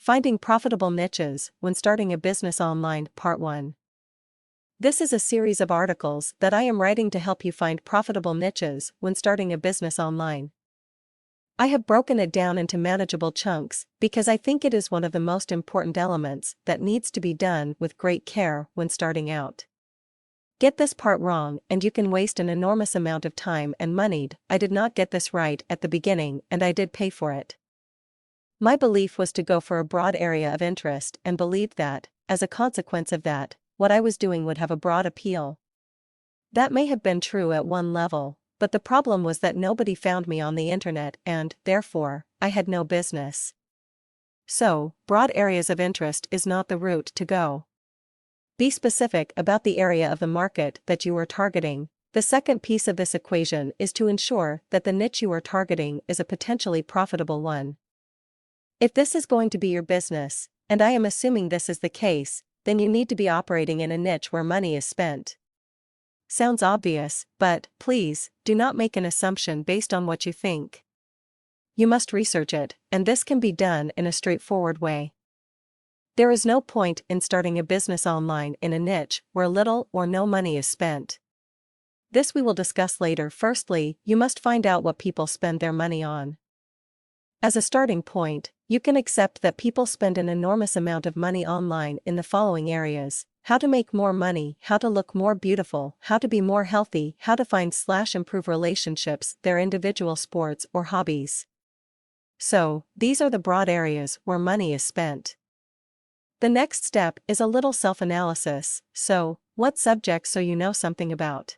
Finding Profitable Niches When Starting a Business Online, Part 1. This is a series of articles that I am writing to help you find profitable niches when starting a business online. I have broken it down into manageable chunks because I think it is one of the most important elements that needs to be done with great care when starting out. Get this part wrong and you can waste an enormous amount of time and money. I did not get this right at the beginning and I did pay for it. My belief was to go for a broad area of interest and believed that, as a consequence of that, what I was doing would have a broad appeal. That may have been true at one level, but the problem was that nobody found me on the internet and, therefore, I had no business. So, broad areas of interest is not the route to go. Be specific about the area of the market that you are targeting. The second piece of this equation is to ensure that the niche you are targeting is a potentially profitable one. If this is going to be your business, and I am assuming this is the case, then you need to be operating in a niche where money is spent. Sounds obvious, but, please, do not make an assumption based on what you think. You must research it, and this can be done in a straightforward way. There is no point in starting a business online in a niche where little or no money is spent. This we will discuss later. Firstly, you must find out what people spend their money on. As a starting point, you can accept that people spend an enormous amount of money online in the following areas: how to make more money, how to look more beautiful, how to be more healthy, how to find/improve relationships, their individual sports or hobbies. So, these are the broad areas where money is spent. The next step is a little self-analysis. So, what subjects so you know something about?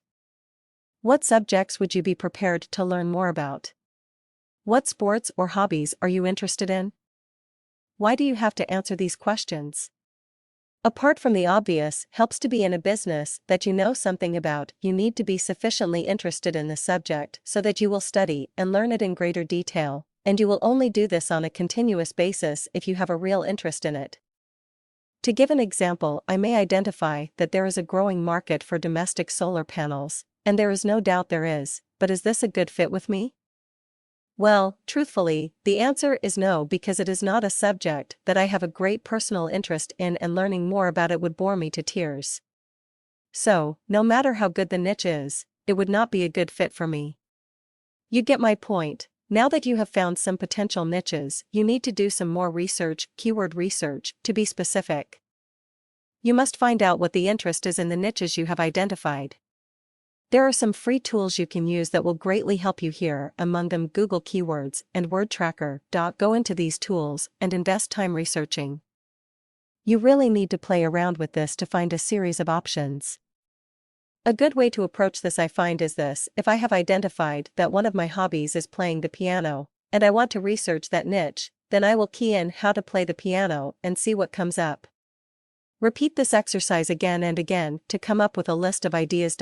What subjects would you be prepared to learn more about? What sports or hobbies are you interested in? Why do you have to answer these questions? Apart from the obvious, helps to be in a business that you know something about, you need to be sufficiently interested in the subject so that you will study and learn it in greater detail, and you will only do this on a continuous basis if you have a real interest in it. To give an example, I may identify that there is a growing market for domestic solar panels, and there is no doubt there is, but is this a good fit with me? Well, truthfully, the answer is no, because it is not a subject that I have a great personal interest in, and learning more about it would bore me to tears. So, no matter how good the niche is, it would not be a good fit for me. You get my point. Now that you have found some potential niches, you need to do some more research, keyword research, to be specific. You must find out what the interest is in the niches you have identified. There are some free tools you can use that will greatly help you here, among them Google Keywords and WordTracker. Go into these tools and invest time researching. You really need to play around with this to find a series of options. A good way to approach this I find is this: if I have identified that one of my hobbies is playing the piano, and I want to research that niche, then I will key in how to play the piano and see what comes up. Repeat this exercise again and again to come up with a list of ideas.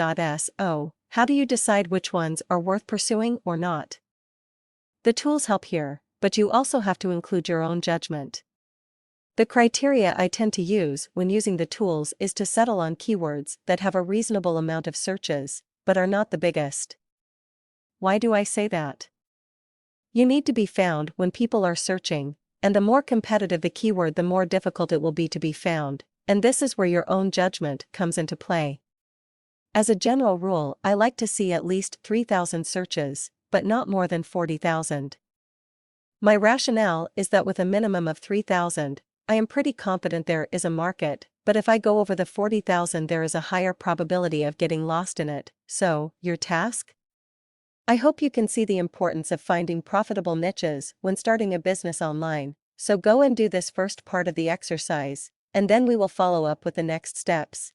So, how do you decide which ones are worth pursuing or not? The tools help here, but you also have to include your own judgment. The criteria I tend to use when using the tools is to settle on keywords that have a reasonable amount of searches, but are not the biggest. Why do I say that? You need to be found when people are searching, and the more competitive the keyword, the more difficult it will be to be found. And this is where your own judgment comes into play. As a general rule, I like to see at least 3,000 searches, but not more than 40,000. My rationale is that with a minimum of 3,000, I am pretty confident there is a market, but if I go over the 40,000 there is a higher probability of getting lost in it. So, your task? I hope you can see the importance of finding profitable niches when starting a business online, so go and do this first part of the exercise, and then we will follow up with the next steps.